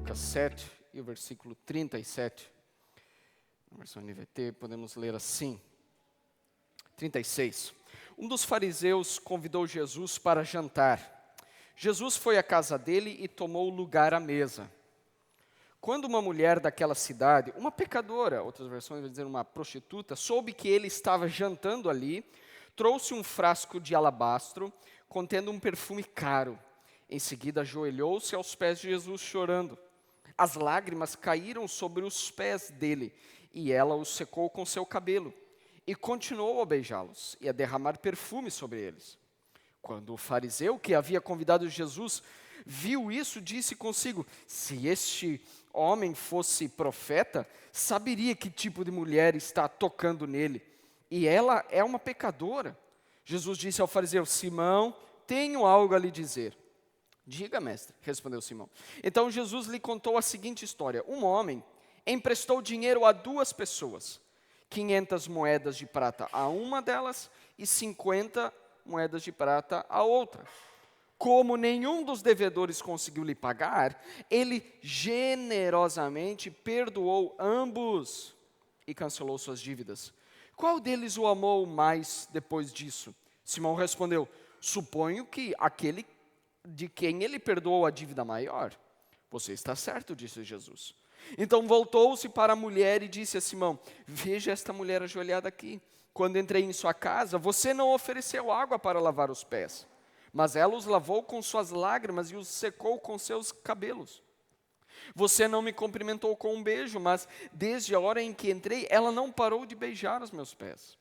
Lucas 7 e o versículo 37. Na versão NVT podemos ler assim. 36. Um dos fariseus convidou Jesus para jantar. Jesus foi à casa dele e tomou lugar à mesa. Quando uma mulher daquela cidade, uma pecadora, outras versões vão dizer uma prostituta, soube que ele estava jantando ali, trouxe um frasco de alabastro contendo um perfume caro. Em seguida, ajoelhou-se aos pés de Jesus chorando. As lágrimas caíram sobre os pés dele e ela os secou com seu cabelo. E continuou a beijá-los e a derramar perfume sobre eles. Quando o fariseu que havia convidado Jesus viu isso, disse consigo: se este homem fosse profeta, saberia que tipo de mulher está tocando nele. E ela é uma pecadora. Jesus disse ao fariseu: Simão, tenho algo a lhe dizer. Diga, mestre, respondeu Simão. Então Jesus lhe contou a seguinte história. Um homem emprestou dinheiro a 2 pessoas, 500 moedas de prata a uma delas e 50 moedas de prata a outra. Como nenhum dos devedores conseguiu lhe pagar, ele generosamente perdoou ambos e cancelou suas dívidas. Qual deles o amou mais depois disso? Simão respondeu: suponho que aquele de quem ele perdoou a dívida maior. Você está certo, disse Jesus. Então voltou-se para a mulher e disse a Simão: veja esta mulher ajoelhada aqui. Quando entrei em sua casa, você não ofereceu água para lavar os pés, mas ela os lavou com suas lágrimas e os secou com seus cabelos. Você não me cumprimentou com um beijo, mas desde a hora em que entrei, ela não parou de beijar os meus pés.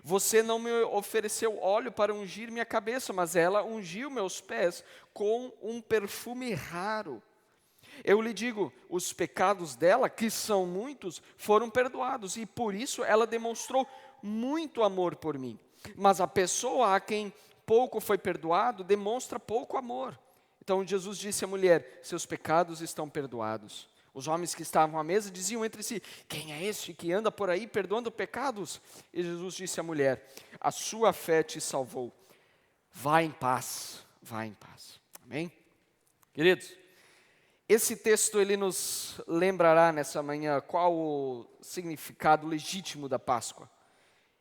Você não me ofereceu óleo para ungir minha cabeça, mas ela ungiu meus pés com um perfume raro. Eu lhe digo, os pecados dela, que são muitos, foram perdoados, e por isso ela demonstrou muito amor por mim. Mas a pessoa a quem pouco foi perdoado, demonstra pouco amor. Então Jesus disse à mulher: seus pecados estão perdoados. Os homens que estavam à mesa diziam entre si: quem é este que anda por aí perdoando pecados? E Jesus disse à mulher: a sua fé te salvou. Vá em paz, vá em paz. Amém? Queridos, esse texto ele nos lembrará nessa manhã qual o significado legítimo da Páscoa.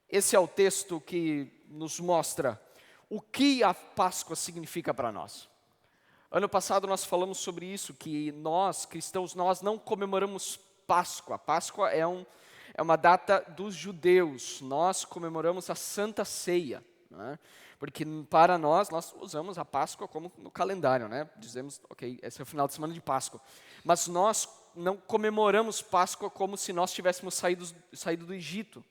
Esse é o texto que nos mostra o que a Páscoa significa para nós. Ano passado nós falamos sobre isso, que nós, cristãos, nós não comemoramos Páscoa. Páscoa é uma data dos judeus. Nós comemoramos a Santa Ceia, né? Porque para nós usamos a Páscoa como no calendário, né? Dizemos, ok, esse é o final de semana de Páscoa. Mas nós não comemoramos Páscoa como se nós tivéssemos saído do Egito.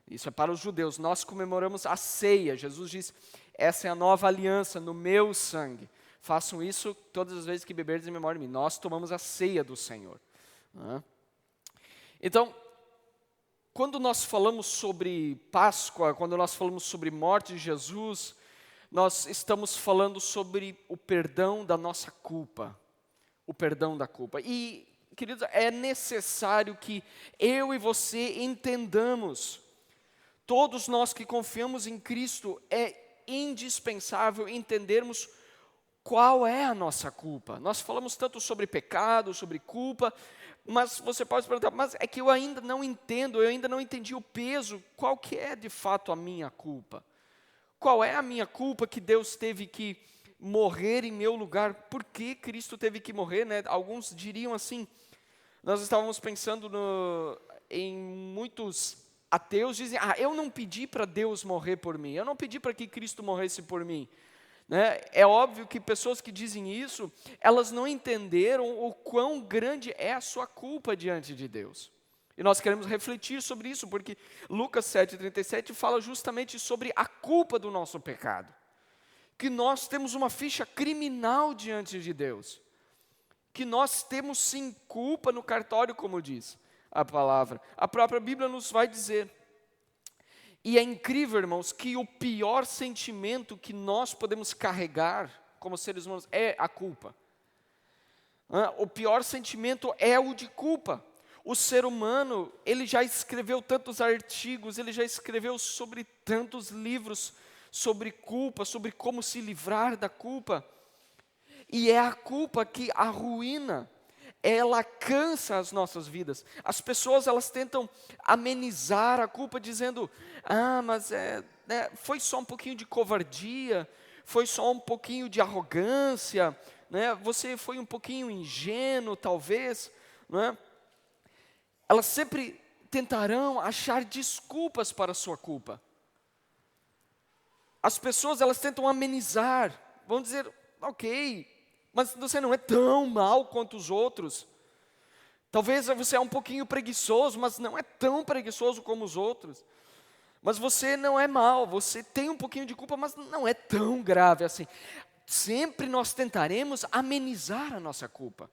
Isso é para os judeus. Nós comemoramos a ceia. Jesus diz: essa é a nova aliança no meu sangue. Façam isso todas as vezes que beberdes em memória de mim. Nós tomamos a ceia do Senhor. Então, quando nós falamos sobre Páscoa, quando nós falamos sobre morte de Jesus, nós estamos falando sobre o perdão da nossa culpa. O perdão da culpa. E, queridos, é necessário que eu e você entendamos. Todos nós que confiamos em Cristo, é indispensável entendermos qual é a nossa culpa. Nós falamos tanto sobre pecado, sobre culpa, mas você pode perguntar: mas é que eu ainda não entendo, eu ainda não entendi o peso. Qual que é de fato a minha culpa? Qual é a minha culpa que Deus teve que morrer em meu lugar? Por que Cristo teve que morrer, né? Alguns diriam assim, nós estávamos pensando em muitos ateus dizem: eu não pedi para Deus morrer por mim, eu não pedi para que Cristo morresse por mim. Né? É óbvio que pessoas que dizem isso, elas não entenderam o quão grande é a sua culpa diante de Deus. E nós queremos refletir sobre isso, porque Lucas 7,37 fala justamente sobre a culpa do nosso pecado. Que nós temos uma ficha criminal diante de Deus. Que nós temos sim culpa no cartório, como diz a palavra. A própria Bíblia nos vai dizer. E é incrível, irmãos, que o pior sentimento que nós podemos carregar como seres humanos é a culpa. O pior sentimento é o de culpa. O ser humano, ele já escreveu tantos artigos, ele já escreveu sobre tantos livros sobre culpa, sobre como se livrar da culpa. E é a culpa que arruína. ela cansa as nossas vidas. As pessoas, elas tentam amenizar a culpa dizendo, mas foi só um pouquinho de covardia, foi só um pouquinho de arrogância, né? Você foi um pouquinho ingênuo, talvez, né? Elas sempre tentarão achar desculpas para a sua culpa. As pessoas, elas tentam amenizar, vão dizer, ok, mas você não é tão mal quanto os outros. Talvez você é um pouquinho preguiçoso, mas não é tão preguiçoso como os outros. Mas você não é mal, você tem um pouquinho de culpa, mas não é tão grave assim. Sempre nós tentaremos amenizar a nossa culpa.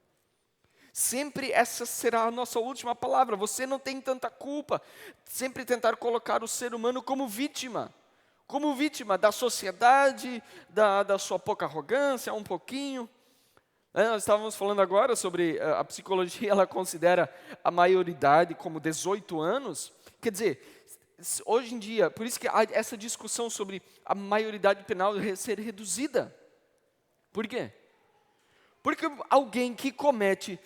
Sempre essa será a nossa última palavra. Você não tem tanta culpa. Sempre tentar colocar o ser humano como vítima da sociedade, da sua pouca arrogância, um pouquinho. Nós estávamos falando agora sobre a psicologia, ela considera a maioridade como 18 anos. Quer dizer, hoje em dia, por isso que há essa discussão sobre a maioridade penal ser reduzida. Por quê? Porque alguém que comete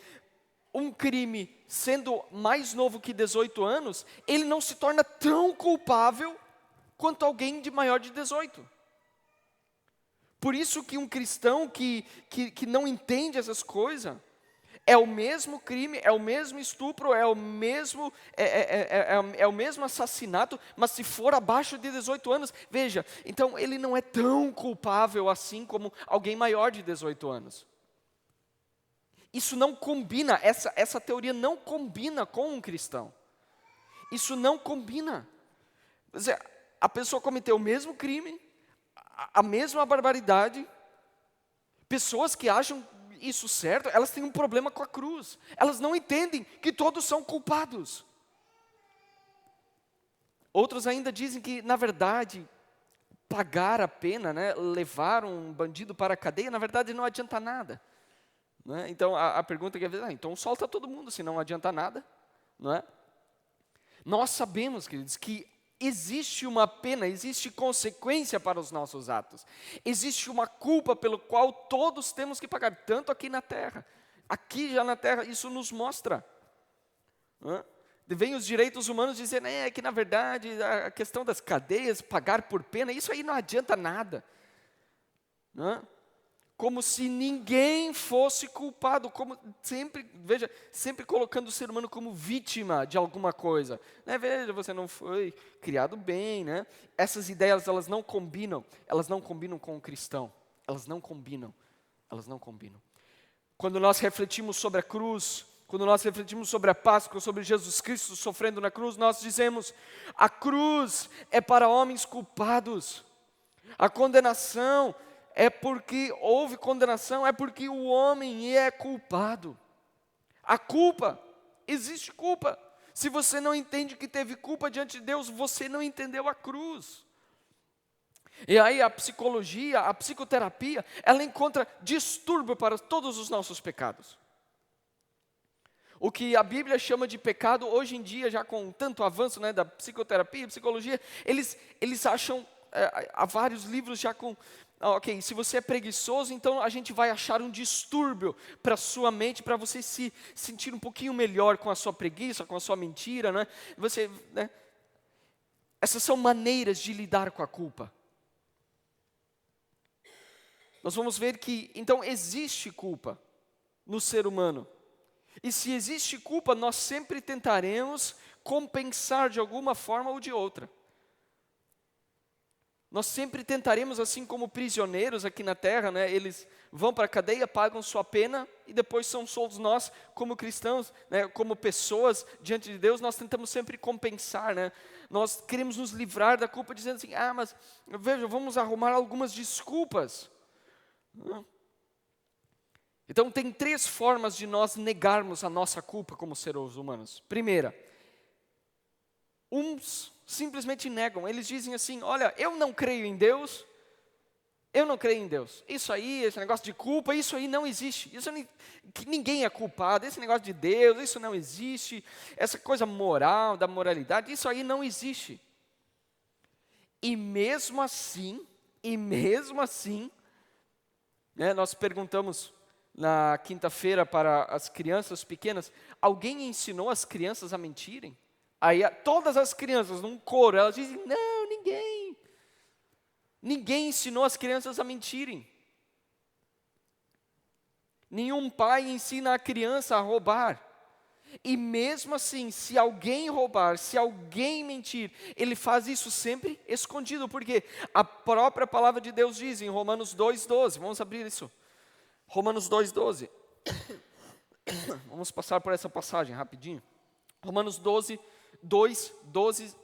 um crime sendo mais novo que 18 anos, ele não se torna tão culpável quanto alguém de maior de 18. Por isso que um cristão que não entende essas coisas, é o mesmo crime, é o mesmo estupro, é o mesmo assassinato, mas se for abaixo de 18 anos, veja, então ele não é tão culpável assim como alguém maior de 18 anos. Isso não combina, essa teoria não combina com um cristão. Isso não combina. Quer dizer, a pessoa cometeu o mesmo crime, a mesma barbaridade. Pessoas que acham isso certo, elas têm um problema com a cruz. Elas não entendem que todos são culpados. Outros ainda dizem que, na verdade, pagar a pena, né, levar um bandido para a cadeia, na verdade não adianta nada. Né? Então a pergunta que é, então solta todo mundo, se não adianta nada. Não é? Nós sabemos, queridos, que existe uma pena, existe consequência para os nossos atos. Existe uma culpa pelo qual todos temos que pagar, tanto aqui na terra. Aqui já na terra, isso nos mostra. Vem os direitos humanos dizer, que na verdade a questão das cadeias, pagar por pena, isso aí não adianta nada. Como se ninguém fosse culpado, como sempre, veja, sempre colocando o ser humano como vítima de alguma coisa. Veja, você não foi criado bem, né? Essas ideias, elas não combinam com o cristão, elas não combinam. Quando nós refletimos sobre a cruz, quando nós refletimos sobre a Páscoa, sobre Jesus Cristo sofrendo na cruz, nós dizemos, a cruz é para homens culpados, a condenação é porque houve condenação, é porque o homem é culpado. A culpa, existe culpa. Se você não entende que teve culpa diante de Deus, você não entendeu a cruz. E aí a psicologia, a psicoterapia, ela encontra distúrbio para todos os nossos pecados. O que a Bíblia chama de pecado, hoje em dia, já com tanto avanço, né, da psicoterapia e psicologia, eles acham, há vários livros já com... Ok, se você é preguiçoso, então a gente vai achar um distúrbio para a sua mente, para você se sentir um pouquinho melhor com a sua preguiça, com a sua mentira, né? Essas são maneiras de lidar com a culpa. Nós vamos ver que, então, existe culpa no ser humano. E se existe culpa, nós sempre tentaremos compensar de alguma forma ou de outra. Nós sempre tentaremos, assim como prisioneiros aqui na terra, né, eles vão para a cadeia, pagam sua pena e depois são soltos. Nós, como cristãos, né, como pessoas diante de Deus, nós tentamos sempre compensar. Né? Nós queremos nos livrar da culpa dizendo assim, mas veja, vamos arrumar algumas desculpas. Então tem 3 formas de nós negarmos a nossa culpa como seres humanos. Primeira, uns simplesmente negam, eles dizem assim, olha, eu não creio em Deus, isso aí, esse negócio de culpa, isso aí não existe, que ninguém é culpado, esse negócio de Deus, isso não existe, essa coisa moral, da moralidade, isso aí não existe. E mesmo assim, né, nós perguntamos, na quinta-feira para as crianças pequenas, alguém ensinou as crianças a mentirem? Aí todas as crianças, num coro, elas dizem, não, ninguém. Ninguém ensinou as crianças a mentirem. Nenhum pai ensina a criança a roubar. E mesmo assim, se alguém roubar, se alguém mentir, ele faz isso sempre escondido, porque a própria palavra de Deus diz em Romanos 2,12, vamos abrir isso. Romanos 2,12. Vamos passar por essa passagem rapidinho. Romanos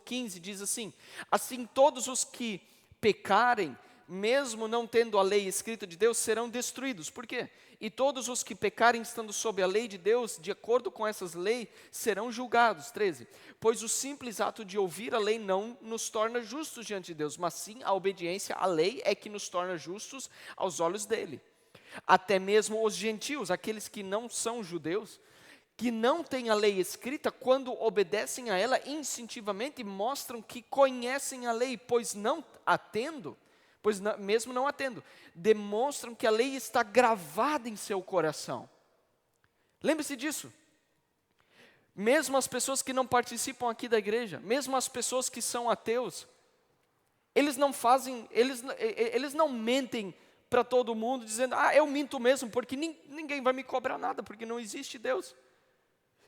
15 diz assim: assim todos os que pecarem, mesmo não tendo a lei escrita de Deus, serão destruídos. Por quê? E todos os que pecarem estando sob a lei de Deus, de acordo com essas leis, serão julgados. 13. Pois o simples ato de ouvir a lei não nos torna justos diante de Deus, mas sim a obediência à lei é que nos torna justos aos olhos dele. Até mesmo os gentios, aqueles que não são judeus, que não têm a lei escrita, quando obedecem a ela instintivamente, mostram que conhecem a lei, mesmo não a tendo, demonstram que a lei está gravada em seu coração. Lembre-se disso. Mesmo as pessoas que não participam aqui da igreja, mesmo as pessoas que são ateus, eles não mentem para todo mundo, dizendo, eu minto mesmo, porque ninguém vai me cobrar nada, porque não existe Deus.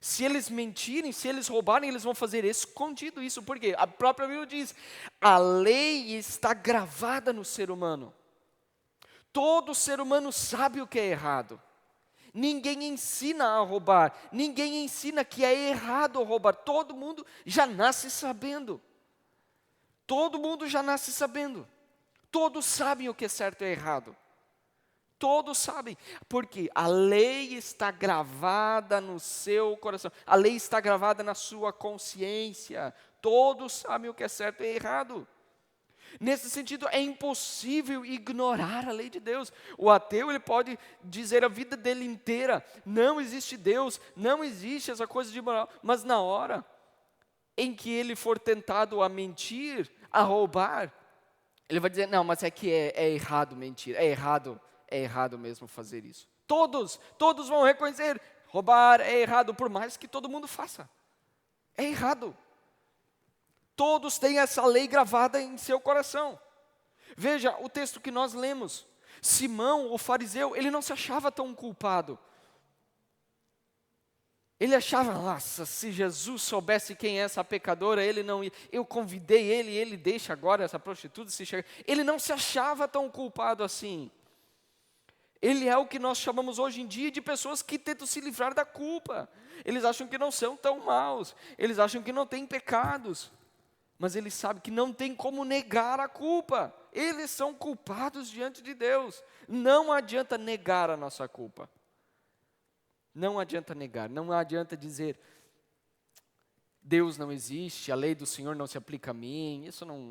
Se eles mentirem, se eles roubarem, eles vão fazer escondido isso, porque a própria Bíblia diz, a lei está gravada no ser humano. Todo ser humano sabe o que é errado. Ninguém ensina a roubar, ninguém ensina que é errado roubar, todo mundo já nasce sabendo. Todo mundo já nasce sabendo. Todos sabem o que é certo e errado. Todos sabem, porque a lei está gravada no seu coração, a lei está gravada na sua consciência, todos sabem o que é certo e errado. Nesse sentido, é impossível ignorar a lei de Deus. O ateu, ele pode dizer a vida dele inteira, não existe Deus, não existe essa coisa de moral, mas na hora em que ele for tentado a mentir, a roubar, ele vai dizer, não, mas é que é errado mentir, é errado mesmo fazer isso. Todos vão reconhecer, roubar é errado, por mais que todo mundo faça. É errado. Todos têm essa lei gravada em seu coração. Veja o texto que nós lemos. Simão, o fariseu, ele não se achava tão culpado. Ele achava, nossa, se Jesus soubesse quem é essa pecadora, ele não ia. Eu convidei ele deixa agora essa prostituta se chegar. Ele não se achava tão culpado assim. Ele é o que nós chamamos hoje em dia de pessoas que tentam se livrar da culpa. Eles acham que não são tão maus, eles acham que não têm pecados, mas eles sabem que não tem como negar a culpa. Eles são culpados diante de Deus. Não adianta negar a nossa culpa. Não adianta negar, não adianta dizer, Deus não existe, a lei do Senhor não se aplica a mim,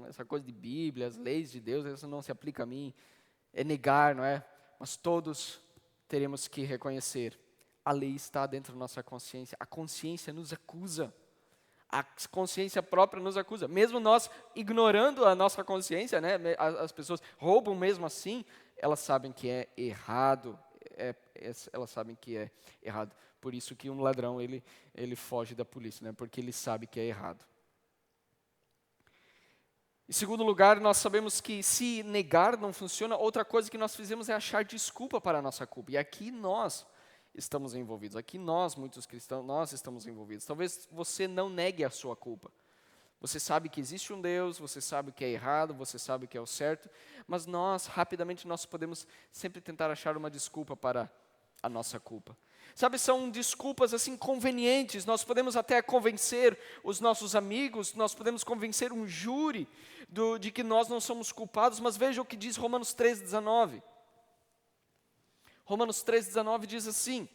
essa coisa de Bíblia, as leis de Deus, isso não se aplica a mim. É negar, não é? Mas todos teremos que reconhecer, a lei está dentro da nossa consciência, a consciência nos acusa, a consciência própria nos acusa, mesmo nós ignorando a nossa consciência, né? As pessoas roubam mesmo assim, elas sabem que é errado, elas sabem que é errado, por isso que um ladrão ele foge da polícia, né? Porque ele sabe que é errado. Em segundo lugar, nós sabemos que se negar não funciona, outra coisa que nós fizemos é achar desculpa para a nossa culpa. E aqui nós estamos envolvidos, aqui nós, muitos cristãos, nós estamos envolvidos. Talvez você não negue a sua culpa. Você sabe que existe um Deus, você sabe o que é errado, você sabe o que é o certo, mas rapidamente nós podemos sempre tentar achar uma desculpa para a nossa culpa. Sabe, são desculpas assim convenientes, nós podemos até convencer os nossos amigos, nós podemos convencer um júri de que nós não somos culpados, mas veja o que diz Romanos 3,19. Romanos 3,19 diz assim,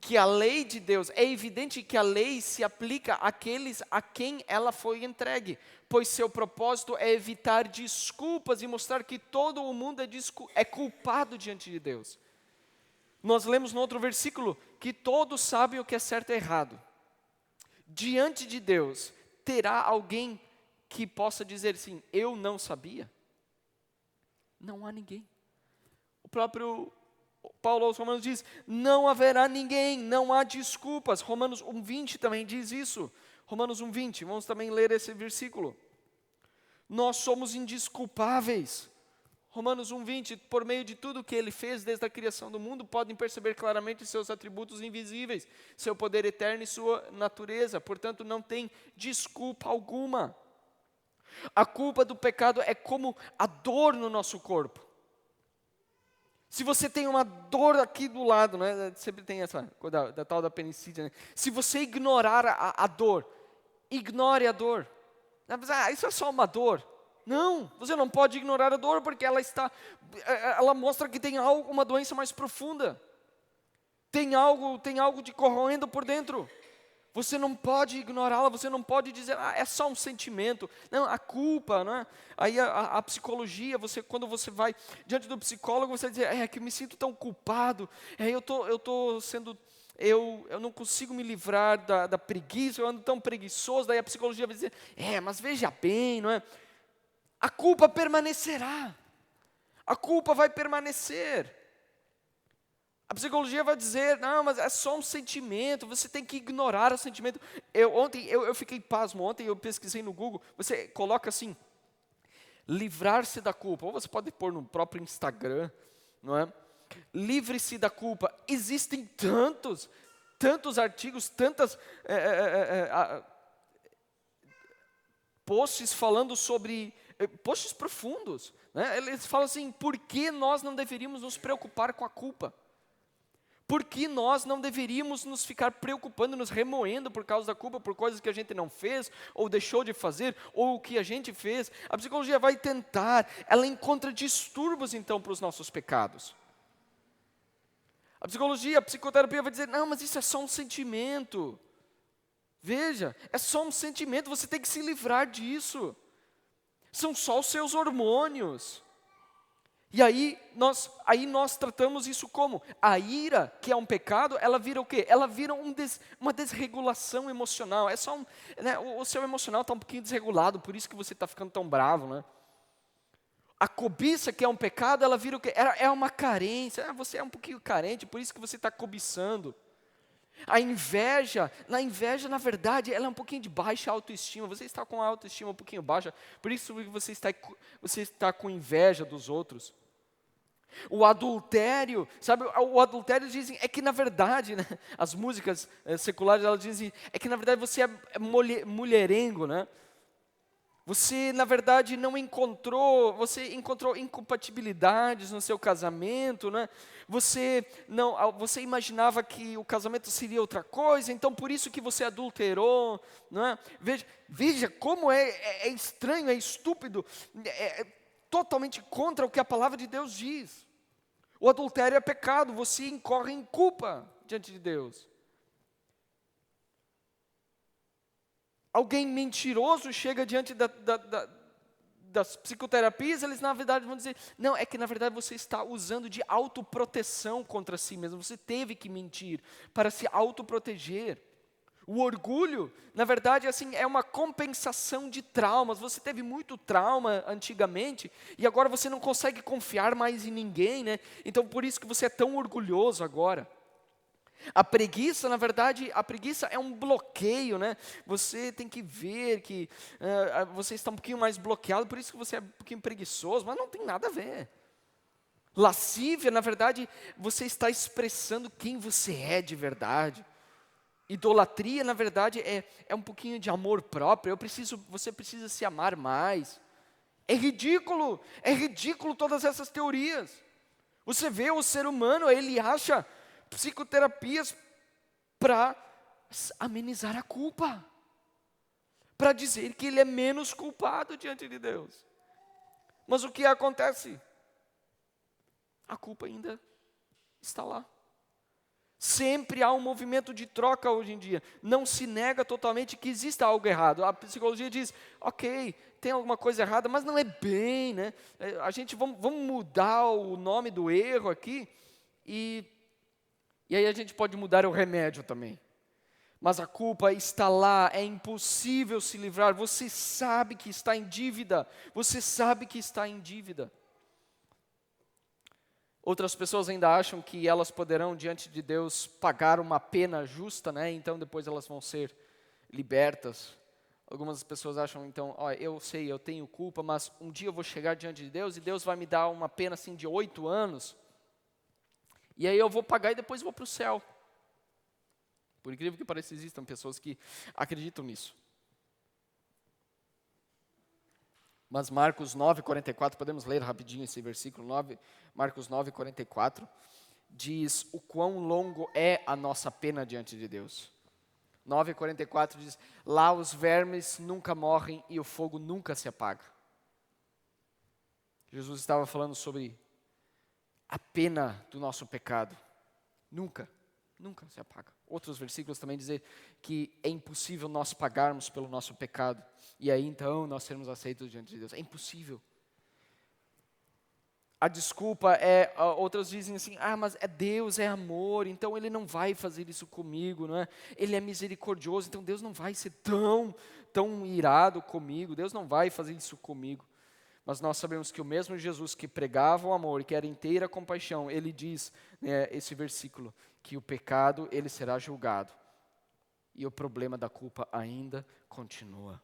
que a lei de Deus, é evidente que a lei se aplica àqueles a quem ela foi entregue, pois seu propósito é evitar desculpas e mostrar que todo o mundo é culpado diante de Deus. Nós lemos no outro versículo que todos sabem o que é certo e errado. Diante de Deus, terá alguém que possa dizer assim, eu não sabia? Não há ninguém. O próprio Paulo aos Romanos diz, não haverá ninguém, não há desculpas. Romanos 1:20 também diz isso. Romanos 1:20, vamos também ler esse versículo. Nós somos indesculpáveis. Romanos 1:20, por meio de tudo que Ele fez desde a criação do mundo, podem perceber claramente seus atributos invisíveis, seu poder eterno e sua natureza. Portanto, não tem desculpa alguma. A culpa do pecado é como a dor no nosso corpo. Se você tem uma dor aqui do lado, né? Sempre tem essa coisa da tal da penicília, né? Se você ignorar a dor, ignore a dor. Isso é só uma dor. Não, você não pode ignorar a dor, porque ela mostra que tem uma doença mais profunda. Tem algo te corroendo por dentro. Você não pode ignorá-la, você não pode dizer, é só um sentimento. Não, a culpa, né? Aí a psicologia, quando você vai diante do psicólogo, você diz, é que eu me sinto tão culpado, eu não consigo me livrar da preguiça, eu ando tão preguiçoso, daí a psicologia vai dizer, mas veja bem, não é? A culpa permanecerá, a culpa vai permanecer. A psicologia vai dizer, não, mas é só um sentimento, você tem que ignorar o sentimento. Ontem eu fiquei pasmo, ontem eu pesquisei no Google, você coloca assim, livrar-se da culpa, ou você pode pôr no próprio Instagram, não é? Livre-se da culpa. Existem tantos artigos, tantas posts falando sobre, posts profundos, né? Eles falam assim, por que nós não deveríamos nos preocupar com a culpa? Por que nós não deveríamos nos ficar preocupando, nos remoendo por causa da culpa, por coisas que a gente não fez, ou deixou de fazer, ou o que a gente fez? A psicologia vai tentar, ela encontra distúrbios então para os nossos pecados. A psicoterapia vai dizer, não, mas isso é só um sentimento. Veja, é só um sentimento, você tem que se livrar disso. São só os seus hormônios. E aí nós tratamos isso como? A ira, que é um pecado, ela vira o quê? Ela vira uma desregulação emocional. É só né, o seu emocional está um pouquinho desregulado, por isso que você está ficando tão bravo, né? A cobiça, que é um pecado, ela vira o quê? É uma carência. Você é um pouquinho carente, por isso que você está cobiçando. A inveja, na verdade, ela é um pouquinho de baixa autoestima. Você está com a autoestima um pouquinho baixa, por isso que você está com inveja dos outros. O adultério, sabe, o adultério dizem, é que na verdade, né, as músicas seculares, elas dizem, é que na verdade você é mulherengo, né? Você, na verdade, você encontrou incompatibilidades no seu casamento, né? Você imaginava que o casamento seria outra coisa, então por isso que você adulterou, né? Veja como é estranho, é estúpido, é totalmente contra o que a palavra de Deus diz. O adultério é pecado, você incorre em culpa diante de Deus. Alguém mentiroso chega diante das psicoterapias, eles na verdade vão dizer, não, é que na verdade você está usando de autoproteção contra si mesmo, você teve que mentir para se autoproteger. O orgulho, na verdade, assim, é uma compensação de traumas. Você teve muito trauma antigamente e agora você não consegue confiar mais em ninguém, né? Então por isso que você é tão orgulhoso agora. A preguiça, na verdade, é um bloqueio, né? Você tem que ver que você está um pouquinho mais bloqueado, por isso que você é um pouquinho preguiçoso, mas não tem nada a ver. Lascívia, na verdade, você está expressando quem você é de verdade. Idolatria, na verdade, é um pouquinho de amor próprio. Você precisa se amar mais. É ridículo todas essas teorias. Você vê o ser humano, ele acha psicoterapias para amenizar a culpa, para dizer que ele é menos culpado diante de Deus. Mas o que acontece? A culpa ainda está lá. Sempre há um movimento de troca hoje em dia. Não se nega totalmente que exista algo errado. A psicologia diz, ok, tem alguma coisa errada, mas não é bem, né? Vamos mudar o nome do erro aqui e aí a gente pode mudar o remédio também. Mas a culpa está lá, é impossível se livrar. Você sabe que está em dívida. Outras pessoas ainda acham que elas poderão, diante de Deus, pagar uma pena justa, né? Então depois elas vão ser libertas. Algumas pessoas acham, então, eu sei, eu tenho culpa, mas um dia eu vou chegar diante de Deus e Deus vai me dar uma pena assim de 8 anos. E aí eu vou pagar e depois vou para o céu. Por incrível que pareça, existam pessoas que acreditam nisso. Mas Marcos 9:44, podemos ler rapidinho esse versículo 9, Marcos 9:44, diz o quão longo é a nossa pena diante de Deus. 9:44 diz, lá os vermes nunca morrem e o fogo nunca se apaga. Jesus estava falando sobre a pena do nosso pecado. Nunca se apaga. Outros versículos também dizem que é impossível nós pagarmos pelo nosso pecado. E aí então nós sermos aceitos diante de Deus. É impossível. A desculpa é, outros dizem assim, mas é Deus, é amor, então Ele não vai fazer isso comigo, não é? Ele é misericordioso, então Deus não vai ser tão irado comigo, Deus não vai fazer isso comigo. Mas nós sabemos que o mesmo Jesus que pregava o amor, que era inteira compaixão, Ele diz, né, esse versículo, que o pecado, ele será julgado. E o problema da culpa ainda continua.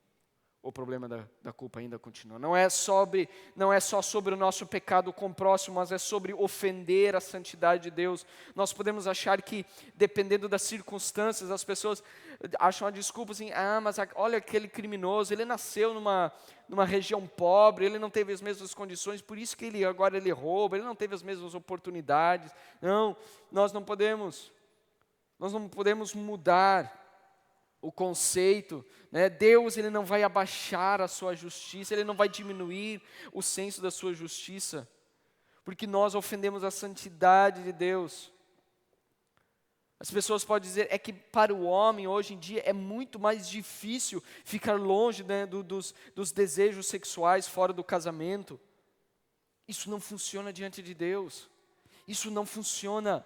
O problema da culpa ainda continua. Não é só sobre o nosso pecado com o próximo, mas é sobre ofender a santidade de Deus. Nós podemos achar que, dependendo das circunstâncias, as pessoas acham a desculpa assim, mas olha aquele criminoso, ele nasceu numa região pobre, ele não teve as mesmas condições, por isso que agora ele rouba, ele não teve as mesmas oportunidades. Não, nós não podemos mudar o conceito, né? Deus, Ele não vai abaixar a sua justiça, Ele não vai diminuir o senso da sua justiça, porque nós ofendemos a santidade de Deus. As pessoas podem dizer, é que para o homem hoje em dia é muito mais difícil ficar longe, né, dos desejos sexuais fora do casamento. Isso não funciona diante de Deus, isso não funciona.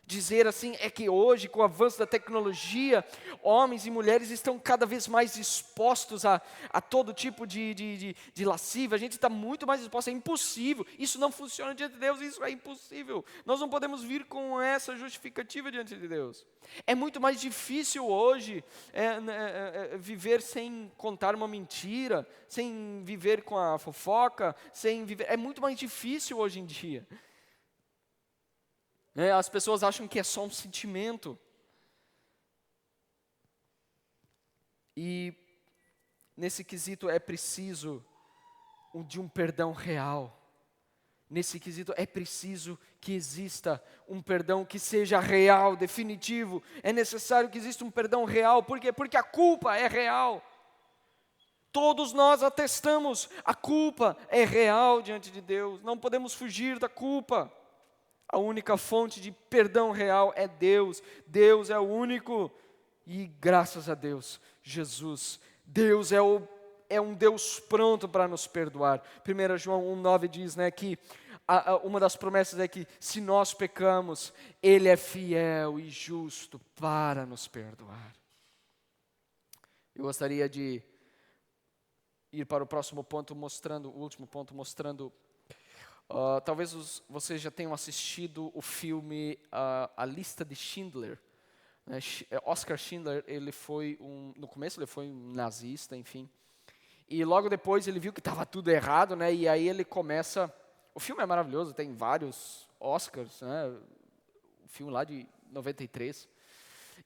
Dizer assim é que hoje, com o avanço da tecnologia, homens e mulheres estão cada vez mais expostos a todo tipo de lascívia. A gente está muito mais exposto, é impossível. Isso não funciona diante de Deus, isso é impossível. Nós não podemos vir com essa justificativa diante de Deus. É muito mais difícil hoje viver sem contar uma mentira, sem viver com a fofoca, é muito mais difícil hoje em dia. As pessoas acham que é só um sentimento. E nesse quesito é preciso de um perdão real. Nesse quesito é preciso que exista um perdão que seja real, definitivo. É necessário que exista um perdão real. Por quê? Porque a culpa é real. Todos nós atestamos, a culpa é real diante de Deus. Não podemos fugir da culpa. A única fonte de perdão real é Deus. Deus é o único. E graças a Deus, Jesus, Deus é um Deus pronto para nos perdoar. 1 João 1,9 diz, né, que uma das promessas é que se nós pecamos, Ele é fiel e justo para nos perdoar. Eu gostaria de ir para o próximo ponto o último ponto mostrando. Talvez vocês já tenham assistido o filme A Lista de Schindler. Oskar Schindler, no começo ele foi um nazista, enfim. E logo depois ele viu que estava tudo errado, né? E aí ele começa. O filme é maravilhoso, tem vários Oscars, né? O filme lá de 93.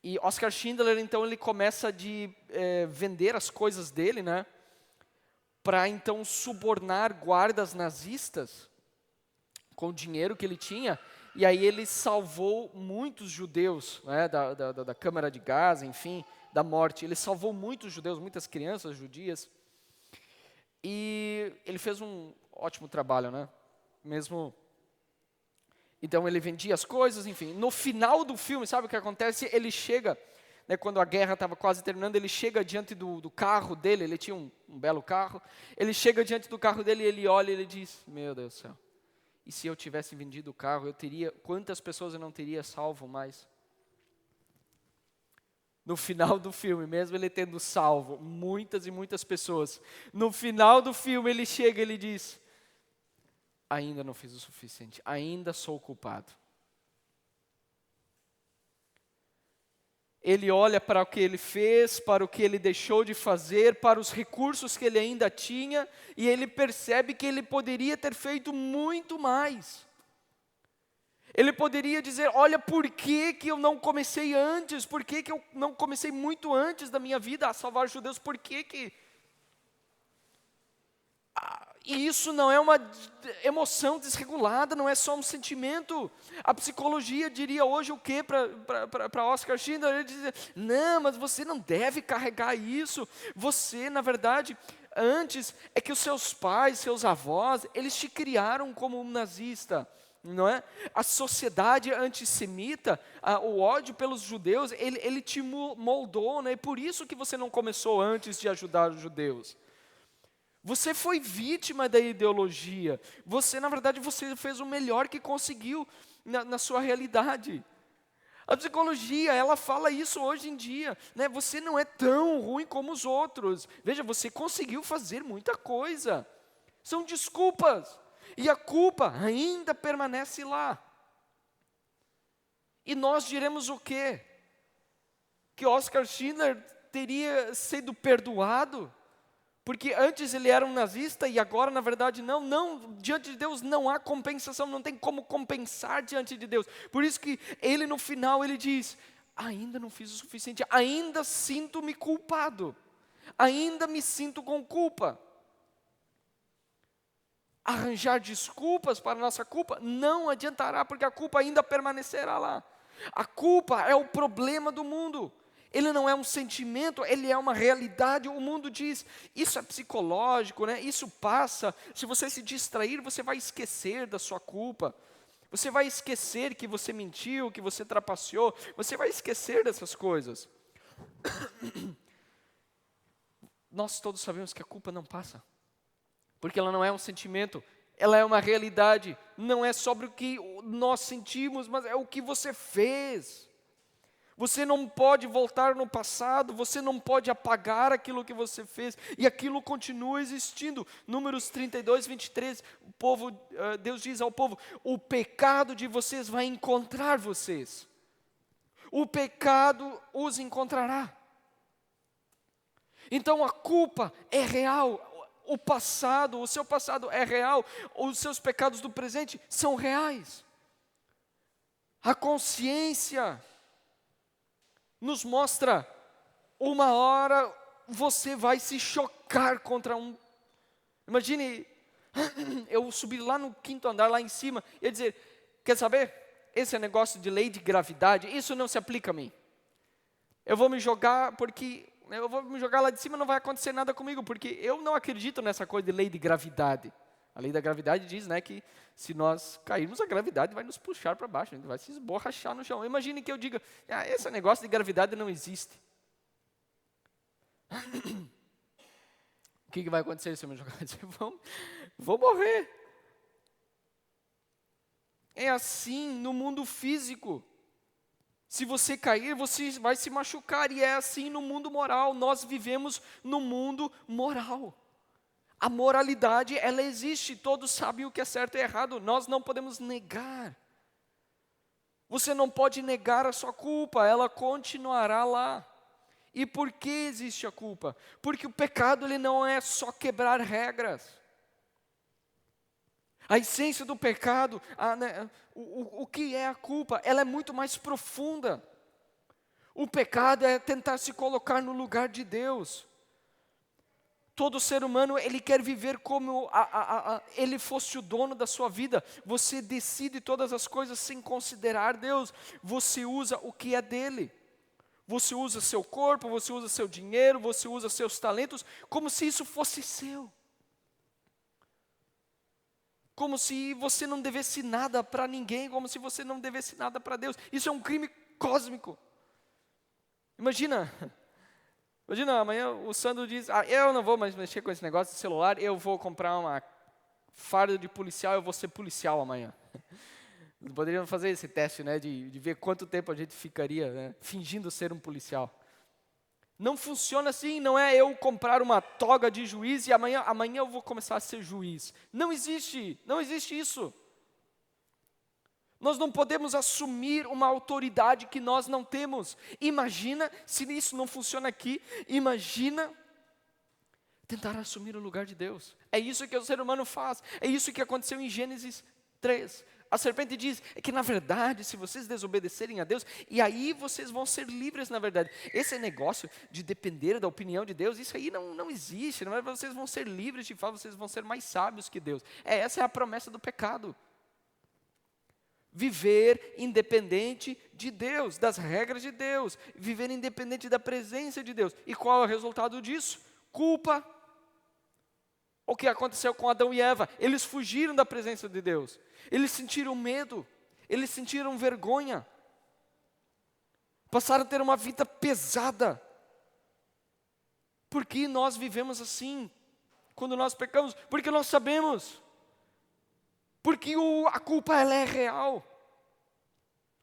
E Oskar Schindler, então, ele começa a vender as coisas dele, né? Para então subornar guardas nazistas com o dinheiro que ele tinha, e aí ele salvou muitos judeus, né, da câmara de gás, enfim, da morte. Ele salvou muitos judeus, muitas crianças judias, e ele fez um ótimo trabalho, né? Mesmo. Então ele vendia as coisas, enfim. No final do filme, sabe o que acontece? Ele chega, né, quando a guerra estava quase terminando, ele chega diante do carro dele, ele tinha um belo carro, ele chega diante do carro dele e ele olha e ele diz, meu Deus do céu, e se eu tivesse vendido o carro, quantas pessoas eu não teria salvo mais? No final do filme, mesmo ele tendo salvo muitas e muitas pessoas, no final do filme ele chega e ele diz, ainda não fiz o suficiente, ainda sou o culpado. Ele olha para o que ele fez, para o que ele deixou de fazer, para os recursos que ele ainda tinha, e ele percebe que ele poderia ter feito muito mais. Ele poderia dizer, olha, por que eu não comecei antes? Por que eu não comecei muito antes da minha vida a salvar os judeus? Por que... E isso não é uma emoção desregulada, não é só um sentimento. A psicologia diria hoje o quê para Oscar Schindler? Ele dizia, não, mas você não deve carregar isso. Você, na verdade, antes é que os seus pais, seus avós, eles te criaram como um nazista. Não é? A sociedade antissemita, o ódio pelos judeus, ele te moldou, né? E por isso que você não começou antes de ajudar os judeus. Você foi vítima da ideologia. Você, na verdade, você fez o melhor que conseguiu na sua realidade. A psicologia, ela fala isso hoje em dia, né? Você não é tão ruim como os outros. Veja, você conseguiu fazer muita coisa. São desculpas. E a culpa ainda permanece lá. E nós diremos o quê? Que Oscar Schindler teria sido perdoado? Porque antes ele era um nazista e agora, na verdade, não, diante de Deus não há compensação, não tem como compensar diante de Deus. Por isso que ele no final, ele diz, ainda não fiz o suficiente, ainda sinto-me culpado, ainda me sinto com culpa. Arranjar desculpas para a nossa culpa não adiantará, porque a culpa ainda permanecerá lá. A culpa é o problema do mundo. Ele não é um sentimento, ele é uma realidade. O mundo diz, isso é psicológico, né? Isso passa. Se você se distrair, você vai esquecer da sua culpa. Você vai esquecer que você mentiu, que você trapaceou. Você vai esquecer dessas coisas. Nós todos sabemos que a culpa não passa. Porque ela não é um sentimento, ela é uma realidade. Não é sobre o que nós sentimos, mas é o que você fez. Você não pode voltar no passado, você não pode apagar aquilo que você fez, e aquilo continua existindo. Números 32, 23, Deus diz ao povo, o pecado de vocês vai encontrar vocês. O pecado os encontrará. Então a culpa é real, o seu passado é real, os seus pecados do presente são reais. A consciência nos mostra, uma hora você vai se chocar contra um. Imagine, eu subir lá no 5º andar, lá em cima, e dizer, quer saber? Esse é negócio de lei de gravidade, isso não se aplica a mim. Eu vou me jogar lá de cima, não vai acontecer nada comigo, porque eu não acredito nessa coisa de lei de gravidade. A lei da gravidade diz, né, que se nós cairmos, a gravidade vai nos puxar para baixo, a gente vai se esborrachar no chão. Imagine que eu diga, esse negócio de gravidade não existe. O que vai acontecer se eu me jogar? Vou morrer. É assim no mundo físico. Se você cair, você vai se machucar, e é assim no mundo moral. Nós vivemos no mundo moral. A moralidade, ela existe, todos sabem o que é certo e errado, nós não podemos negar. Você não pode negar a sua culpa, ela continuará lá. E por que existe a culpa? Porque o pecado, ele não é só quebrar regras. A essência do pecado, o que é a culpa? Ela é muito mais profunda. O pecado é tentar se colocar no lugar de Deus. Todo ser humano, ele quer viver como ele fosse o dono da sua vida. Você decide todas as coisas sem considerar Deus. Você usa o que é dele. Você usa seu corpo, você usa seu dinheiro, você usa seus talentos, como se isso fosse seu. Como se você não devesse nada para ninguém, como se você não devesse nada para Deus. Isso é um crime cósmico. Imagina, amanhã o Sandro diz, eu não vou mais mexer com esse negócio de celular, eu vou comprar uma farda de policial, eu vou ser policial amanhã. Poderíamos fazer esse teste, né, de ver quanto tempo a gente ficaria, né, fingindo ser um policial. Não funciona assim, não é eu comprar uma toga de juiz e amanhã eu vou começar a ser juiz. Não existe isso. Nós não podemos assumir uma autoridade que nós não temos. Imagina, se isso não funciona aqui, imagina tentar assumir o lugar de Deus. É isso que o ser humano faz. É isso que aconteceu em Gênesis 3. A serpente diz que na verdade, se vocês desobedecerem a Deus, e aí vocês vão ser livres na verdade. Esse negócio de depender da opinião de Deus, isso aí não existe. Não é? Vocês vão ser livres de fato, vocês vão ser mais sábios que Deus. Essa é a promessa do pecado. Viver independente de Deus, das regras de Deus. Viver independente da presença de Deus. E qual é o resultado disso? Culpa. O que aconteceu com Adão e Eva? Eles fugiram da presença de Deus. Eles sentiram medo. Eles sentiram vergonha. Passaram a ter uma vida pesada. Por que nós vivemos assim? Quando nós pecamos? Porque nós sabemos. Porque a culpa ela é real.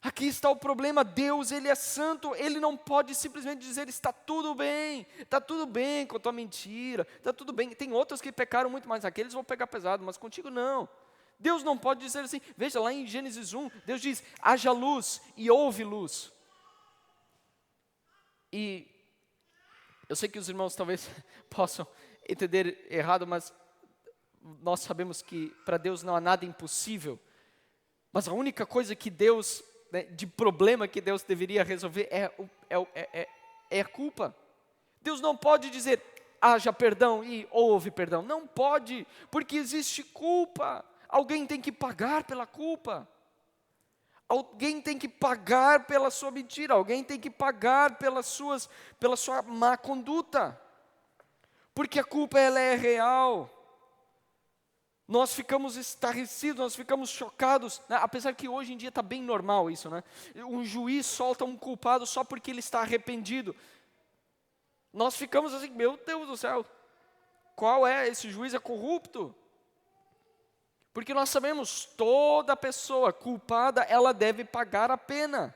Aqui está o problema, Deus ele é santo, Ele não pode simplesmente dizer está tudo bem com a tua mentira, está tudo bem. Tem outros que pecaram muito mais, aqueles vão pegar pesado, mas contigo não. Deus não pode dizer assim, veja lá em Gênesis 1, Deus diz, haja luz e houve luz. E eu sei que os irmãos talvez possam entender errado, mas nós sabemos que para Deus não há nada impossível, mas a única coisa que Deus, de problema que Deus deveria resolver é a culpa. Deus não pode dizer, haja perdão e houve perdão. Não pode, porque existe culpa. Alguém tem que pagar pela culpa. Alguém tem que pagar pela sua mentira. Alguém tem que pagar pela sua má conduta. Porque a culpa ela é real. Nós ficamos estarrecidos, nós ficamos chocados, né? Apesar que hoje em dia está bem normal isso, né? Um juiz solta um culpado só porque ele está arrependido. Nós ficamos assim, meu Deus do céu, qual é? Esse juiz é corrupto? Porque nós sabemos, toda pessoa culpada, ela deve pagar a pena.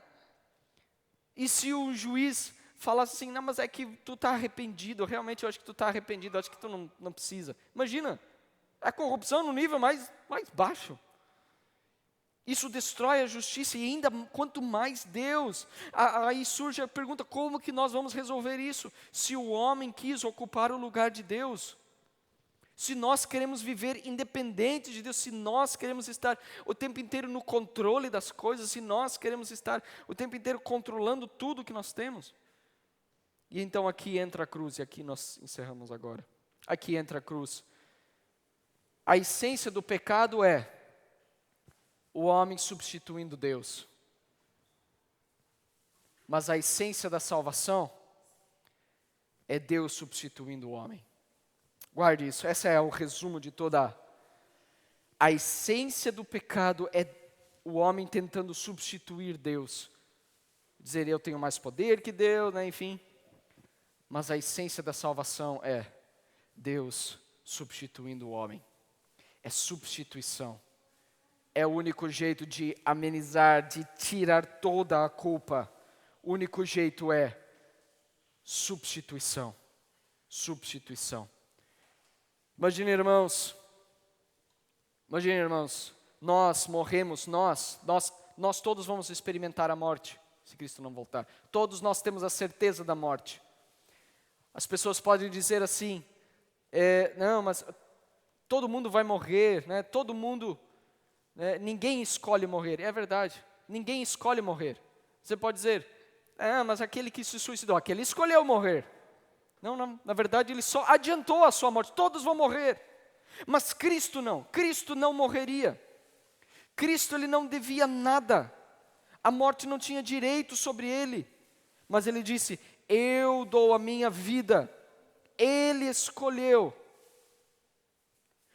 E se o juiz falar assim, não, mas é que tu está arrependido, realmente eu acho que tu está arrependido, eu acho que tu não precisa. Imagina. A corrupção no nível mais baixo. Isso destrói a justiça e ainda quanto mais Deus. Aí surge a pergunta, como que nós vamos resolver isso? Se o homem quis ocupar o lugar de Deus. Se nós queremos viver independente de Deus, se nós queremos estar o tempo inteiro no controle das coisas, se nós queremos estar o tempo inteiro controlando tudo que nós temos. E então aqui entra a cruz, e aqui nós encerramos agora. Aqui entra a cruz. A essência do pecado é o homem substituindo Deus. Mas a essência da salvação é Deus substituindo o homem. Guarde isso, esse é o resumo de toda. A essência do pecado é o homem tentando substituir Deus. Dizer, eu tenho mais poder que Deus, né? Enfim. Mas a essência da salvação é Deus substituindo o homem. É substituição. É o único jeito de amenizar, de tirar toda a culpa. O único jeito é substituição. Substituição. Imagine, irmãos, nós morremos, nós todos vamos experimentar a morte, se Cristo não voltar. Todos nós temos a certeza da morte. As pessoas podem dizer assim, não, mas todo mundo vai morrer, né? Todo mundo, ninguém escolhe morrer. É verdade, ninguém escolhe morrer. Você pode dizer, mas aquele que se suicidou, aquele escolheu morrer. Não, na verdade ele só adiantou a sua morte, todos vão morrer. Mas Cristo não morreria. Cristo ele não devia nada. A morte não tinha direito sobre ele. Mas ele disse, eu dou a minha vida. Ele escolheu.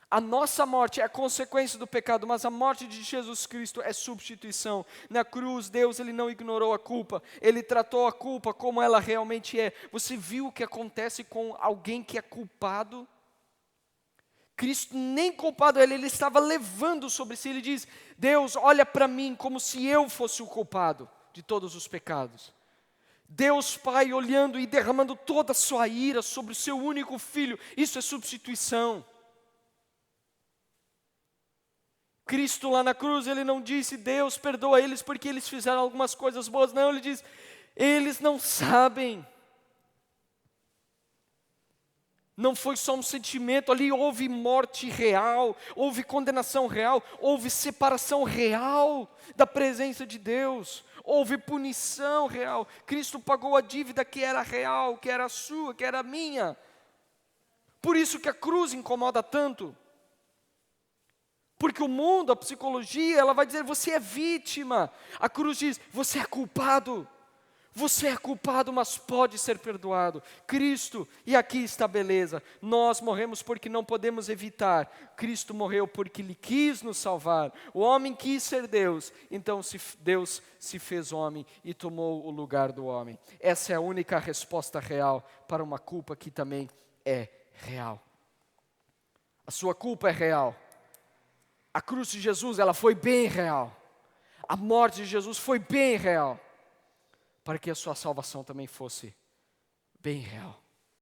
A nossa morte é a consequência do pecado, mas a morte de Jesus Cristo é substituição. Na cruz, Deus ele não ignorou a culpa, Ele tratou a culpa como ela realmente é. Você viu o que acontece com alguém que é culpado? Cristo nem culpado ele estava levando sobre si. Ele diz, Deus olha para mim como se eu fosse o culpado de todos os pecados. Deus Pai olhando e derramando toda a sua ira sobre o seu único filho. Isso é substituição. Cristo lá na cruz, ele não disse, Deus perdoa eles porque eles fizeram algumas coisas boas. Não, ele diz, eles não sabem. Não foi só um sentimento, ali houve morte real, houve condenação real, houve separação real da presença de Deus, houve punição real. Cristo pagou a dívida que era real, que era sua, que era minha. Por isso que a cruz incomoda tanto. Porque o mundo, a psicologia, ela vai dizer, você é vítima. A cruz diz, você é culpado. Você é culpado, mas pode ser perdoado. Cristo, e aqui está a beleza. Nós morremos porque não podemos evitar. Cristo morreu porque Ele quis nos salvar. O homem quis ser Deus. Então Deus se fez homem e tomou o lugar do homem. Essa é a única resposta real para uma culpa que também é real. A sua culpa é real. A cruz de Jesus, ela foi bem real. A morte de Jesus foi bem real. Para que a sua salvação também fosse bem real.